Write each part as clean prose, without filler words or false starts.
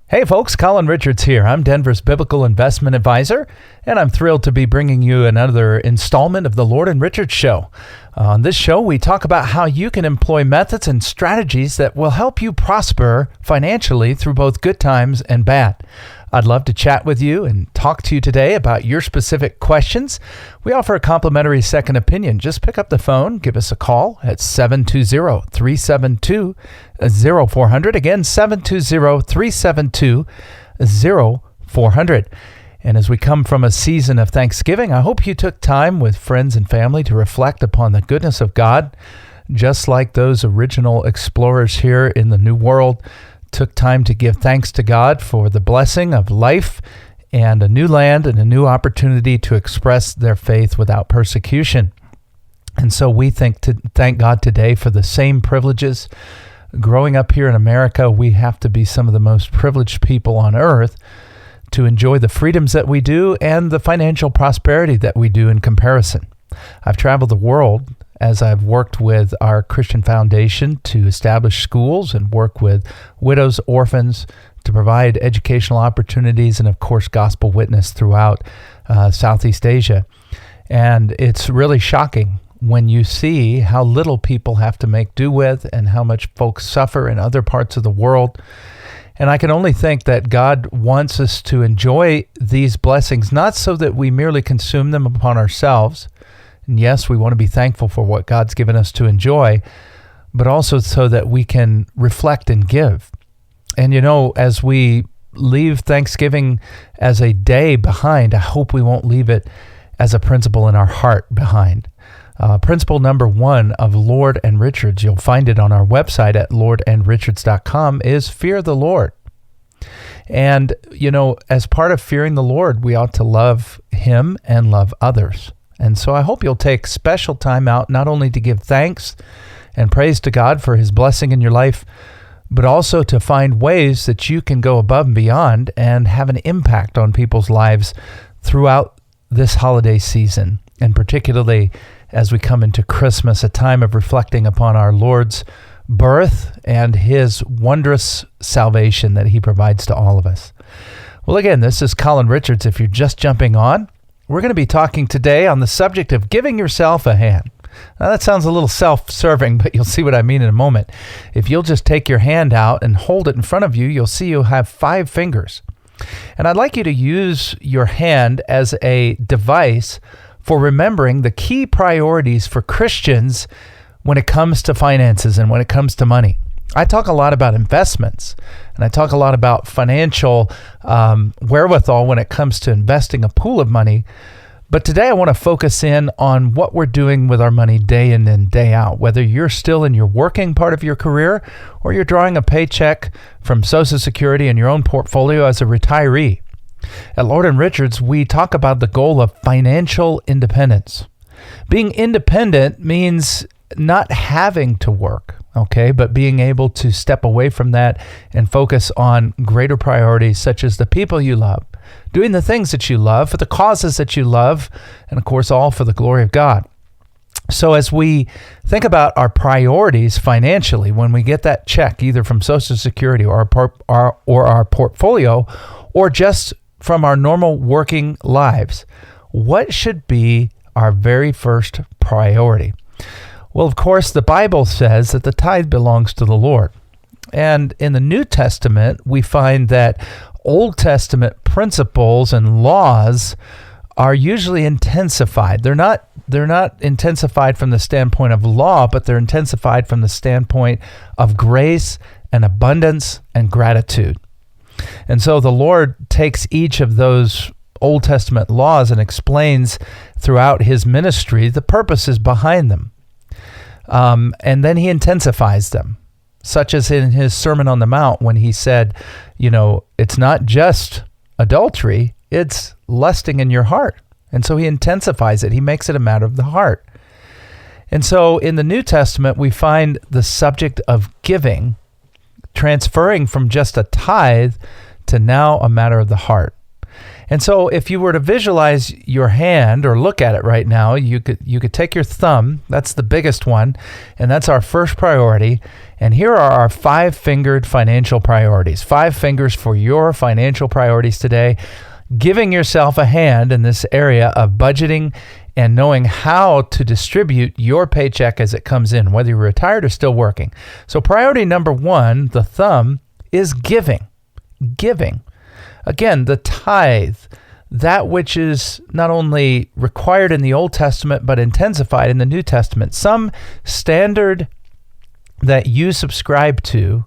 Hey folks, Colin Richards here. I'm Denver's Biblical Investment Advisor, and I'm thrilled to be bringing you another installment of the Lord and Richards Show. On this show, we talk about how you can employ methods and strategies that will help you prosper financially through both good times and bad. I'd love to chat with you and talk to you today about your specific questions. We offer a complimentary second opinion. Just pick up the phone, give us a call at 720-372-0400. Again, 720-372-0400. And as we come from a season of Thanksgiving, I hope you took time with friends and family to reflect upon the goodness of God, just like those original explorers here in the New World took time to give thanks to God for the blessing of life and a new land and a new opportunity to express their faith without persecution. And so we thank God today for the same privileges. Growing up here in America, we have to be some of the most privileged people on earth to enjoy the freedoms that we do and the financial prosperity that we do in comparison. I've traveled the world as I've worked with our Christian Foundation to establish schools and work with widows, orphans, to provide educational opportunities and, of course, gospel witness throughout Southeast Asia. And it's really shocking when you see how little people have to make do with and how much folks suffer in other parts of the world. And I can only think that God wants us to enjoy these blessings, not so that we merely consume them upon ourselves. And yes, we want to be thankful for what God's given us to enjoy, but also so that we can reflect and give. And you know, as we leave Thanksgiving as a day behind, I hope we won't leave it as a principle in our heart behind. Principle number 1 of Lord and Richards, you'll find it on our website at lordandrichards.com, is fear the Lord. And, you know, as part of fearing the Lord, we ought to love Him and love others. And so I hope you'll take special time out not only to give thanks and praise to God for His blessing in your life, but also to find ways that you can go above and beyond and have an impact on people's lives throughout this holiday season, and particularly as we come into Christmas, a time of reflecting upon our Lord's birth and His wondrous salvation that He provides to all of us. Well, again, this is Colin Richards. If you're just jumping on, we're going to be talking today on the subject of giving yourself a hand. Now, that sounds a little self-serving, but you'll see what I mean in a moment. If you'll just take your hand out and hold it in front of you, you'll see you have 5 fingers. And I'd like you to use your hand as a device for remembering the key priorities for Christians when it comes to finances and when it comes to money. I talk a lot about investments, and I talk a lot about financial wherewithal when it comes to investing a pool of money. But today I want to focus in on what we're doing with our money day in and day out, whether you're still in your working part of your career or you're drawing a paycheck from Social Security in your own portfolio as a retiree. At Lord and Richards, we talk about the goal of financial independence. Being independent means not having to work, okay, but being able to step away from that and focus on greater priorities such as the people you love, doing the things that you love for the causes that you love, and of course, all for the glory of God. So as we think about our priorities financially, when we get that check either from Social Security or our portfolio, or just from our normal working lives, what should be our very first priority? Well, of course, the Bible says that the tithe belongs to the Lord. And in the New Testament, we find that Old Testament principles and laws are usually intensified. They're not intensified from the standpoint of law, but they're intensified from the standpoint of grace and abundance and gratitude. And so the Lord takes each of those Old Testament laws and explains throughout His ministry the purposes behind them. And then He intensifies them, such as in His Sermon on the Mount when He said, you know, it's not just adultery, it's lusting in your heart. And so He intensifies it. He makes it a matter of the heart. And so in the New Testament, we find the subject of giving transferring from just a tithe to now a matter of the heart. And so if you were to visualize your hand or look at it right now, you could take your thumb, that's the biggest one, and that's our first priority. And here are our 5-fingered financial priorities. 5 fingers for your financial priorities today. Giving yourself a hand in this area of budgeting and knowing how to distribute your paycheck as it comes in, whether you're retired or still working. So priority number 1, the thumb, is giving. Giving. Again, the tithe, that which is not only required in the Old Testament, but intensified in the New Testament. Some standard that you subscribe to,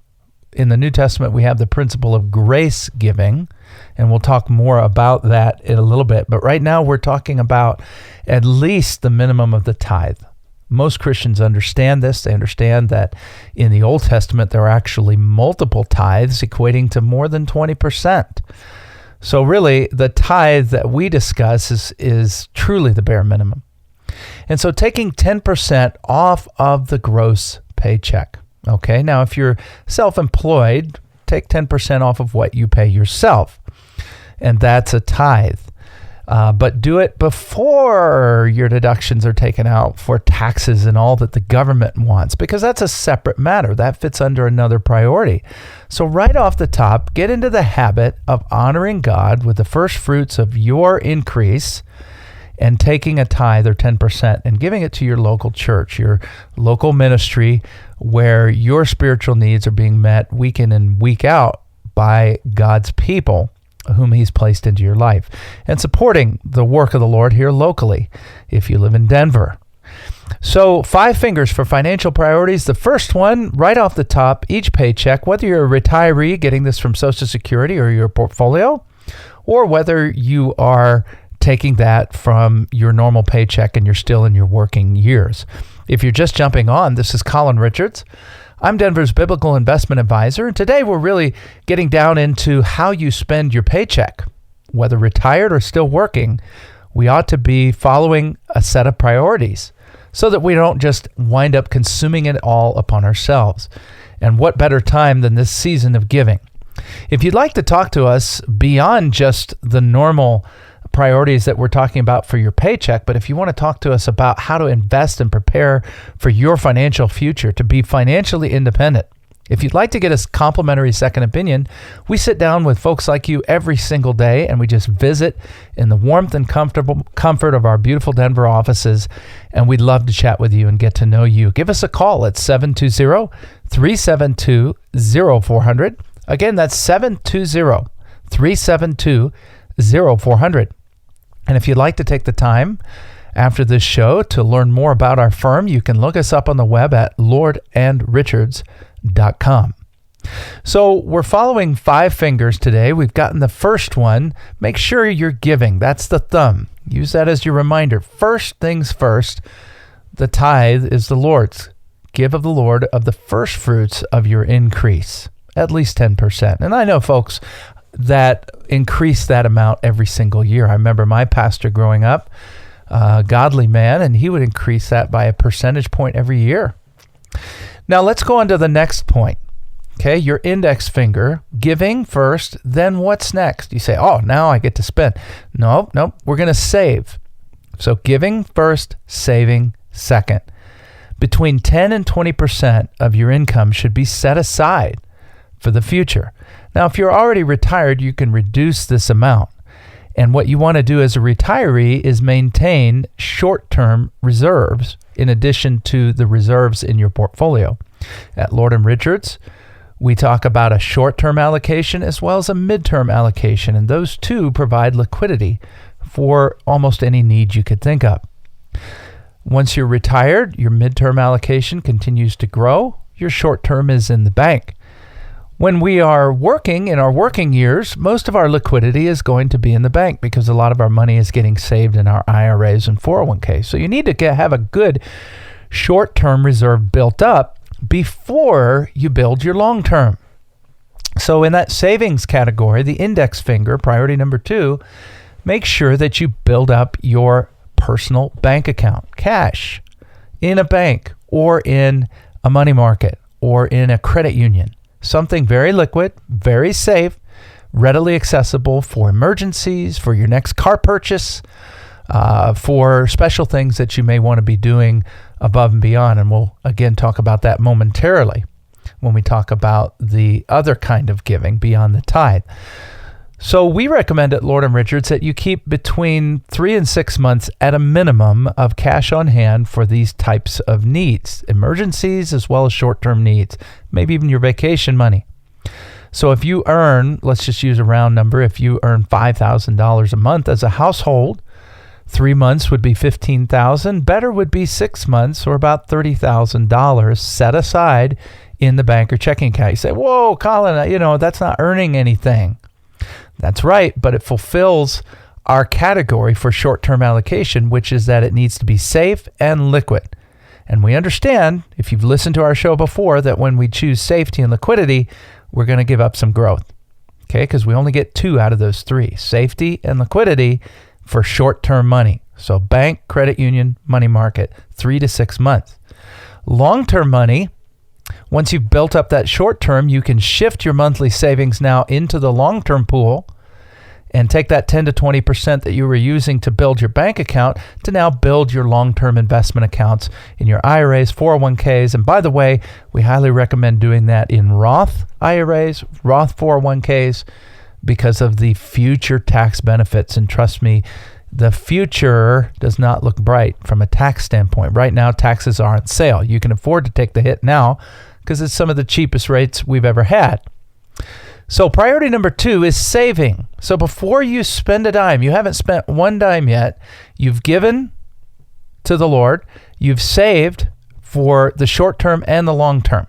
in the New Testament, we have the principle of grace giving, and we'll talk more about that in a little bit. But right now, we're talking about at least the minimum of the tithe. Most Christians understand this. They understand that in the Old Testament, there are actually multiple tithes equating to more than 20%. So really, the tithe that we discuss is truly the bare minimum. And so taking 10% off of the gross paycheck. Okay, now if you're self-employed, take 10% off of what you pay yourself, and that's a tithe. But do it before your deductions are taken out for taxes and all that the government wants, because that's a separate matter. That fits under another priority. So right off the top, get into the habit of honoring God with the first fruits of your increase and taking a tithe or 10% and giving it to your local church, your local ministry, where your spiritual needs are being met week in and week out by God's people whom he's placed into your life, and supporting the work of the Lord here locally if you live in Denver. So 5 fingers for financial priorities. The first one, right off the top, each paycheck, whether you're a retiree getting this from Social Security or your portfolio, or whether you are taking that from your normal paycheck and you're still in your working years. If you're just jumping on, this is Colin Richards. I'm Denver's Biblical Investment Advisor, and today we're really getting down into how you spend your paycheck. Whether retired or still working, we ought to be following a set of priorities so that we don't just wind up consuming it all upon ourselves. And what better time than this season of giving? If you'd like to talk to us beyond just the normal priorities that we're talking about for your paycheck, but if you want to talk to us about how to invest and prepare for your financial future to be financially independent, if you'd like to get a complimentary second opinion, we sit down with folks like you every single day, and we just visit in the warmth and comfort of our beautiful Denver offices, and we'd love to chat with you and get to know you. Give us a call at 720-372-0400. Again, that's 720-372-0400. And if you'd like to take the time after this show to learn more about our firm, you can look us up on the web at lordandrichards.com. So we're following 5 fingers today. We've gotten the first one. Make sure you're giving. That's the thumb. Use that as your reminder. First things first, the tithe is the Lord's. Give of the Lord of the first fruits of your increase, at least 10%. And I know folks that increase that amount every single year. I remember my pastor growing up, a godly man, and he would increase that by a percentage point every year. Now let's go on to the next point. Okay, your index finger, giving first, then what's next? You say, oh, now I get to spend. No, we're going to save. So giving first, saving second. Between 10 and 20% of your income should be set aside for the future. Now, if you're already retired, you can reduce this amount. And what you want to do as a retiree is maintain short-term reserves in addition to the reserves in your portfolio. At Lord & Richards, we talk about a short-term allocation as well as a mid-term allocation, and those two provide liquidity for almost any need you could think of. Once you're retired, your mid-term allocation continues to grow. Your short-term is in the bank. When we are working in our working years, most of our liquidity is going to be in the bank because a lot of our money is getting saved in our IRAs and 401ks. So you need to have a good short-term reserve built up before you build your long-term. So in that savings category, the index finger, priority number 2, make sure that you build up your personal bank account, cash, in a bank or in a money market or in a credit union. Something very liquid, very safe readily accessible for emergencies, for your next car purchase, for special things that you may want to be doing above and beyond. And we'll again talk about that momentarily when we talk about the other kind of giving beyond the tithe. So we recommend at Lord & Richards that you keep between 3 and 6 months at a minimum of cash on hand for these types of needs, emergencies as well as short-term needs, maybe even your vacation money. So if you earn, let's just use a round number, if you earn $5,000 a month as a household, 3 months would be $15,000. Better would be 6 months, or about $30,000 set aside in the bank or checking account. You say, whoa, Colin, that's not earning anything. That's right, but it fulfills our category for short-term allocation, which is that it needs to be safe and liquid. And we understand, if you've listened to our show before, that when we choose safety and liquidity, we're going to give up some growth, okay? Because we only get 2 out of those 3, safety and liquidity for short-term money. So bank, credit union, money market, 3 to 6 months. Long-term money, once you've built up that short term, you can shift your monthly savings now into the long-term pool and take that 10 to 20% that you were using to build your bank account to now build your long-term investment accounts in your IRAs, 401ks. And by the way, we highly recommend doing that in Roth IRAs, Roth 401ks, because of the future tax benefits. And trust me, the future does not look bright from a tax standpoint. Right now, taxes are on sale. You can afford to take the hit now because it's some of the cheapest rates we've ever had. So priority number 2 is saving. So before you spend a dime, you haven't spent one dime yet, you've given to the Lord, you've saved for the short term and the long term.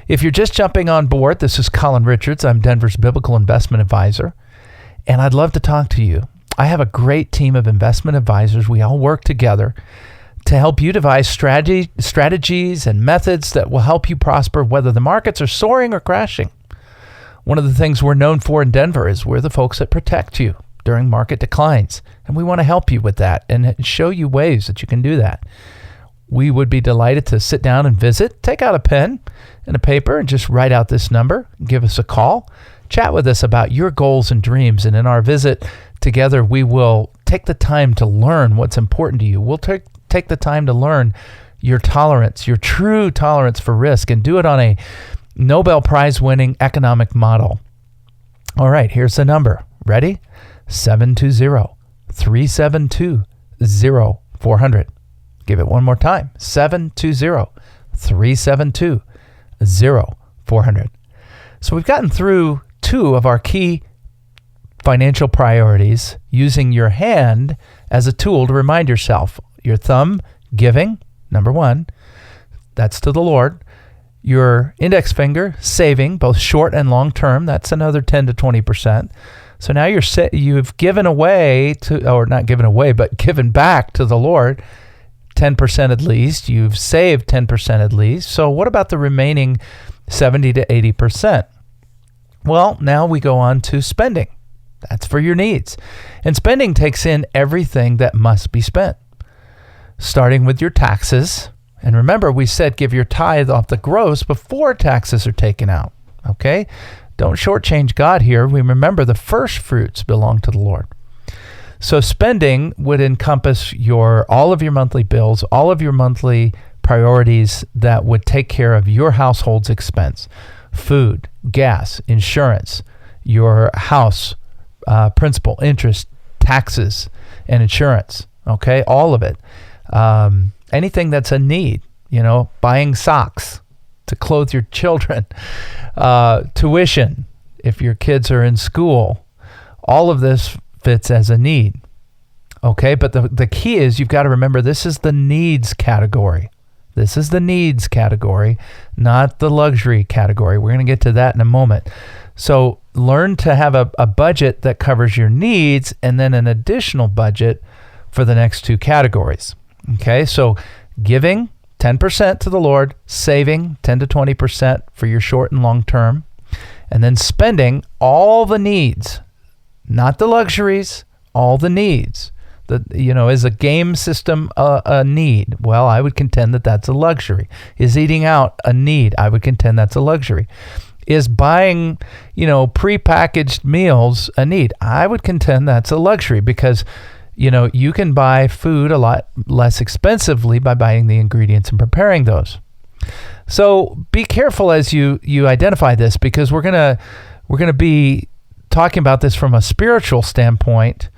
If you're just jumping on board, this is Colin Richards. I'm Denver's Biblical Investment Advisor, and I'd love to talk to you. I have a great team of investment advisors. We all work together to help you devise strategies and methods that will help you prosper whether the markets are soaring or crashing. One of the things we're known for in Denver is we're the folks that protect you during market declines, and we want to help you with that and show you ways that you can do that. We would be delighted to sit down and visit. Take out a pen and a paper and just write out this number. Give us a call. Chat with us about your goals and dreams, and in our visit together, we will take the time to learn what's important to you. We'll take the time to learn your tolerance, your true tolerance for risk, and do it on a Nobel Prize winning economic model. All right, here's the number. Ready? 720-372-0400. Give it one more time. 720-372-0400. So we've gotten through 2 of our key financial priorities, using your hand as a tool to remind yourself. Your thumb, giving, number 1. That's to the Lord. Your index finger, saving, both short and long term. That's another 10 to 20%. So now you've given away not given away, but given back to the Lord 10% at least. You've saved 10% at least. So what about the remaining 70 to 80%? Well, now we go on to spending. That's for your needs. And spending takes in everything that must be spent, starting with your taxes. And remember, we said give your tithe off the gross before taxes are taken out. Okay? Don't shortchange God here. We remember the first fruits belong to the Lord. So spending would encompass all of your monthly bills, all of your monthly priorities that would take care of your household's expense. Food, gas, insurance, your house, principal, interest, taxes, and insurance. Okay, all of it. Anything that's a need, buying socks to clothe your children, tuition if your kids are in school. All of this fits as a need. Okay, but the key is you've got to remember this is the needs category. This is the needs category, not the luxury category. We're going to get to that in a moment. So learn to have a budget that covers your needs and then an additional budget for the next 2 categories. Okay, so giving 10% to the Lord, saving 10 to 20% for your short and long term, and then spending all the needs, not the luxuries, all the needs. Is a game system a need? Well, I would contend that that's a luxury. Is eating out a need? I would contend that's a luxury. Is buying, prepackaged meals a need? I would contend that's a luxury because, you can buy food a lot less expensively by buying the ingredients and preparing those. So be careful as you identify this, because we're gonna be talking about this from a spiritual standpoint,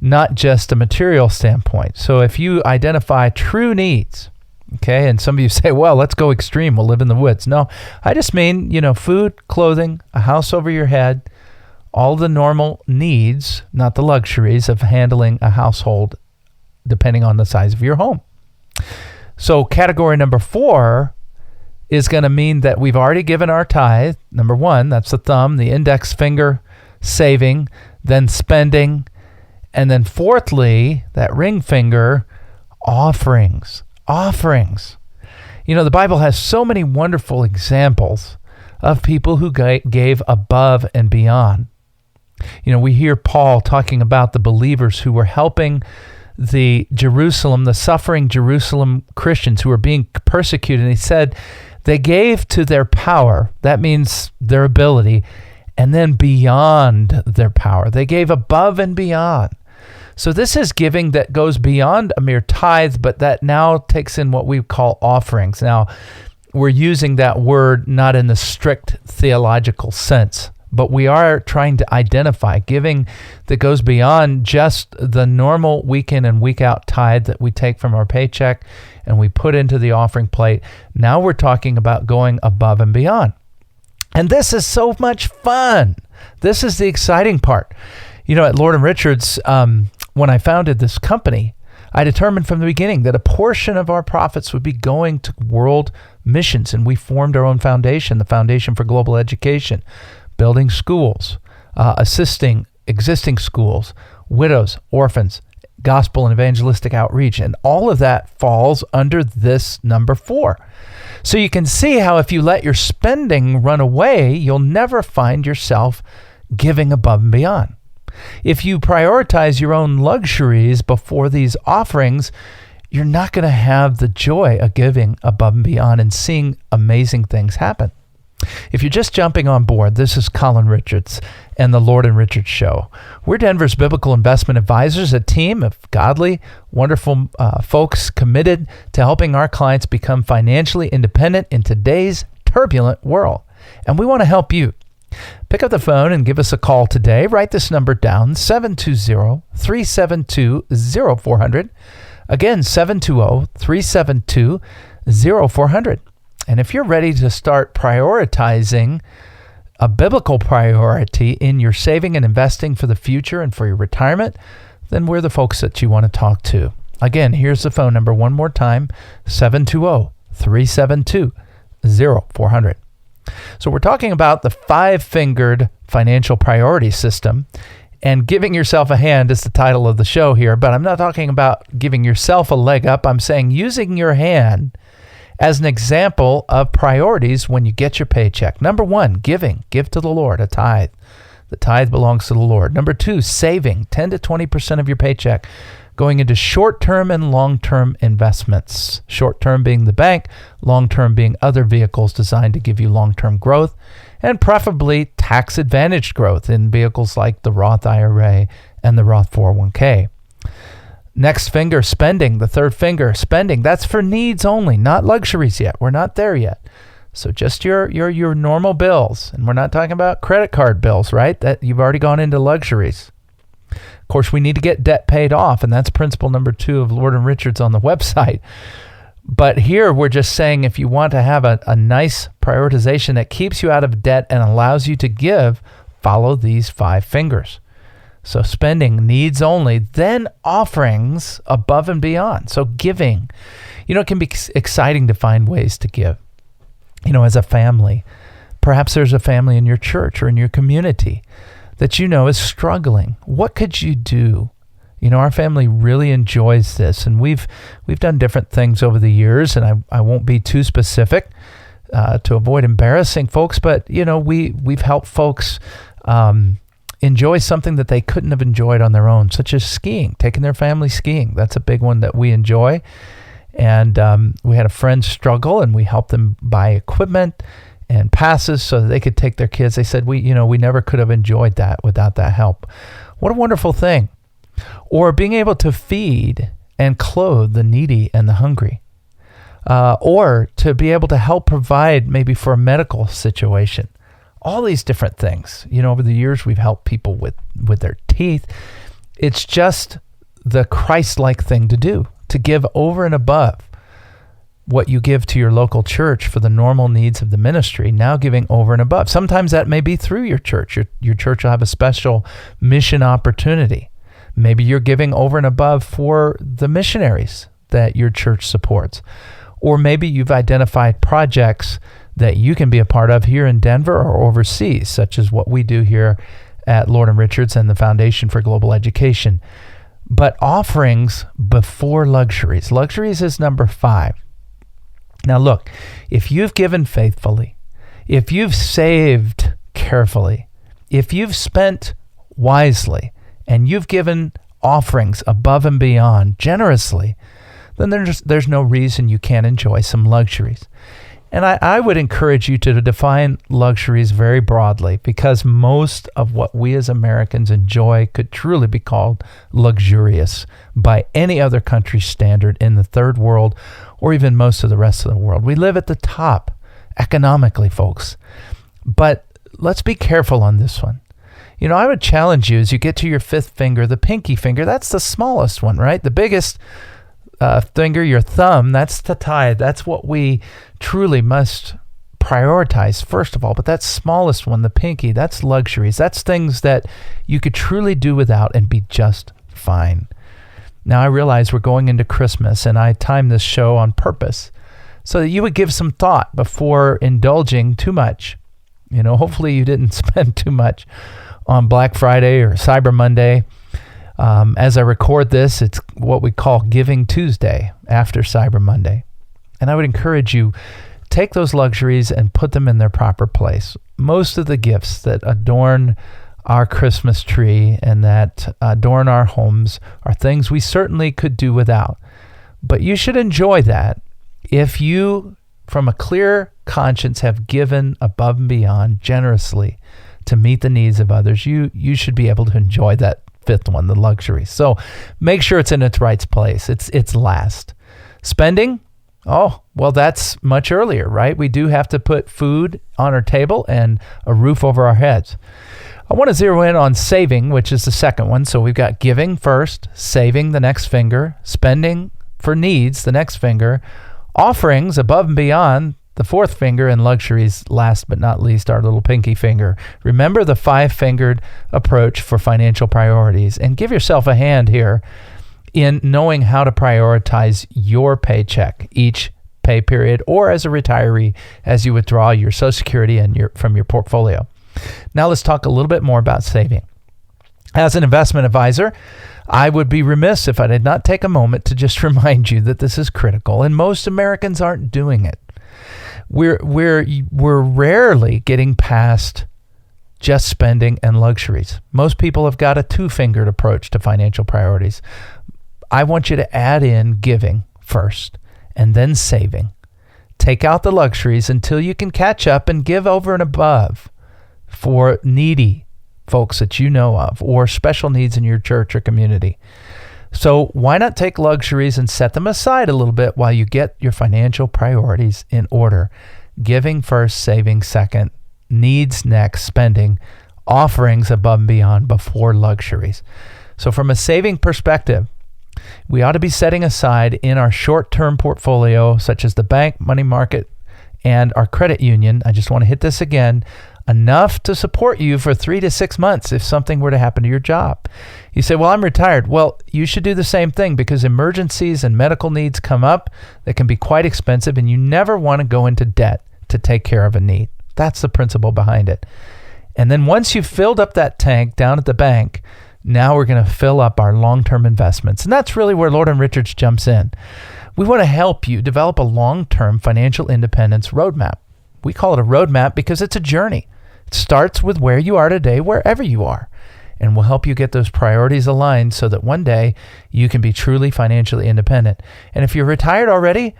not just a material standpoint. So if you identify true needs, okay, and some of you say, well, let's go extreme, we'll live in the woods. No, I just mean, food, clothing, a house over your head, all the normal needs, not the luxuries of handling a household, depending on the size of your home. So category number 4 is going to mean that we've already given our tithe. Number 1, that's the thumb, the index finger, saving, then spending, and then fourthly, that ring finger, offerings. The Bible has so many wonderful examples of people who gave above and beyond. We hear Paul talking about the believers who were helping the suffering Jerusalem Christians who were being persecuted. And he said they gave to their power, that means their ability, and then beyond their power. They gave above and beyond. So this is giving that goes beyond a mere tithe, but that now takes in what we call offerings. Now, we're using that word not in the strict theological sense, but we are trying to identify giving that goes beyond just the normal week in and week out tithe that we take from our paycheck and we put into the offering plate. Now we're talking about going above and beyond. And this is so much fun. This is the exciting part. At Lord & Richards, when I founded this company, I determined from the beginning that a portion of our profits would be going to world missions, and we formed our own foundation, the Foundation for Global Education, building schools, assisting existing schools, widows, orphans, gospel and evangelistic outreach, and all of that falls under this number 4. So you can see how if you let your spending run away, you'll never find yourself giving above and beyond. If you prioritize your own luxuries before these offerings, you're not going to have the joy of giving above and beyond and seeing amazing things happen. If you're just jumping on board, this is Colin Richards and the Lord & Richards Show. We're Denver's biblical investment advisors, a team of godly, wonderful folks committed to helping our clients become financially independent in today's turbulent world. And we want to help you. Pick up the phone and give us a call today. Write this number down, 720-372-0400. Again, 720-372-0400. And if you're ready to start prioritizing a biblical priority in your saving and investing for the future and for your retirement, then we're the folks that you want to talk to. Again, here's the phone number one more time, 720-372-0400. So we're talking about the 5-fingered financial priority system, and giving yourself a hand is the title of the show here, but I'm not talking about giving yourself a leg up. I'm saying using your hand as an example of priorities when you get your paycheck. Number 1, giving. Give to the Lord, a tithe. The tithe belongs to the Lord. Number 2, saving 10 to 20% of your paycheck going into short-term and long-term investments. Short-term being the bank, long-term being other vehicles designed to give you long-term growth, and preferably tax-advantaged growth in vehicles like the Roth IRA and the Roth 401k. Next finger, spending. The third finger, spending. That's for needs only, not luxuries yet. We're not there yet. So just your normal bills. And we're not talking about credit card bills, right? That you've already gone into luxuries. Of course, we need to get debt paid off, and that's principle number 2 of Lord & Richards on the website. But here we're just saying if you want to have a nice prioritization that keeps you out of debt and allows you to give, follow these 5 fingers. So spending, needs only, then offerings above and beyond. So giving. It can be exciting to find ways to give. As a family, perhaps there's a family in your church or in your community that is struggling. What could you do? Our family really enjoys this, and we've done different things over the years, and I won't be too specific to avoid embarrassing folks, but we've helped folks enjoy something that they couldn't have enjoyed on their own, such as skiing, taking their family skiing. That's a big one that we enjoy. And we had a friend struggle, and we helped them buy equipment and passes so that they could take their kids. They said, we never could have enjoyed that without that help. What a wonderful thing. Or being able to feed and clothe the needy and the hungry. Or to be able to help provide maybe for a medical situation. All these different things. Over the years, we've helped people with their teeth. It's just the Christ-like thing to do, to give over and above what you give to your local church for the normal needs of the ministry, now giving over and above. Sometimes that may be through your church. Your church will have a special mission opportunity. Maybe you're giving over and above for the missionaries that your church supports. Or maybe you've identified projects that you can be a part of here in Denver or overseas, such as what we do here at Lord & Richards and the Foundation for Global Education. But offerings before luxuries. Luxuries is number 5. Now look, if you've given faithfully, if you've saved carefully, if you've spent wisely, and you've given offerings above and beyond generously, then there's no reason you can't enjoy some luxuries. And I would encourage you to define luxuries very broadly, because most of what we as Americans enjoy could truly be called luxurious by any other country's standard in the third world or even most of the rest of the world. We live at the top economically, folks. But let's be careful on this one. I would challenge you as you get to your 5th finger, the pinky finger, that's the smallest one, right? The biggest finger, your thumb, that's the tithe. That's what we truly must prioritize first of all. But that smallest one, the pinky, that's luxuries. That's things that you could truly do without and be just fine. Now I realize we're going into Christmas, and I timed this show on purpose so that you would give some thought before indulging too much. Hopefully you didn't spend too much on Black Friday or Cyber Monday. As I record this, it's what we call Giving Tuesday after Cyber Monday. And I would encourage you, take those luxuries and put them in their proper place. Most of the gifts that adorn our Christmas tree and that adorn our homes are things we certainly could do without. But you should enjoy that if you, from a clear conscience, have given above and beyond generously to meet the needs of others. You should be able to enjoy that 5th one, the luxury. So make sure it's in its right place. It's last. Spending? Oh, well, that's much earlier, right? We do have to put food on our table and a roof over our heads. I want to zero in on saving, which is the 2nd one. So we've got giving first, saving the next finger, spending for needs the next finger, offerings above and beyond the 4th finger, and luxuries last but not least, our little pinky finger. Remember the 5-fingered approach for financial priorities, and give yourself a hand here in knowing how to prioritize your paycheck each pay period, or as a retiree as you withdraw your Social Security and from your portfolio. Now let's talk a little bit more about saving. As an investment advisor, I would be remiss if I did not take a moment to just remind you that this is critical, and most Americans aren't doing it. We're rarely getting past just spending and luxuries. Most people have got a 2-fingered approach to financial priorities. I want you to add in giving first and then saving. Take out the luxuries until you can catch up and give over and above for needy folks that you know of or special needs in your church or community. So why not take luxuries and set them aside a little bit while you get your financial priorities in order? Giving first, saving second, needs next, spending, offerings above and beyond before luxuries. So from a saving perspective, we ought to be setting aside in our short-term portfolio, such as the bank, money market, and our credit union. I just want to hit this again. Enough to support you for 3 to 6 months if something were to happen to your job. You say, well, I'm retired. Well, you should do the same thing because emergencies and medical needs come up that can be quite expensive, and you never want to go into debt to take care of a need. That's the principle behind it. And then once you've filled up that tank down at the bank, now we're going to fill up our long-term investments. And that's really where Lord & Richards jumps in. We want to help you develop a long-term financial independence roadmap. We call it a roadmap because it's a journey. It starts with where you are today, wherever you are. And we'll help you get those priorities aligned so that one day you can be truly financially independent. And if you're retired already,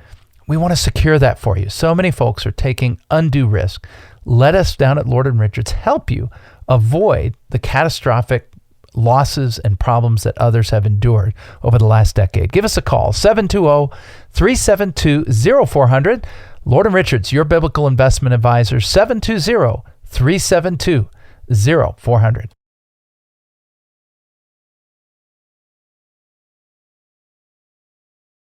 We want to secure that for you. So many folks are taking undue risk. Let us down at Lord & Richards help you avoid the catastrophic losses and problems that others have endured over the last decade. Give us a call, 720-372-0400. Lord & Richards, your biblical investment advisor, 720-372-0400.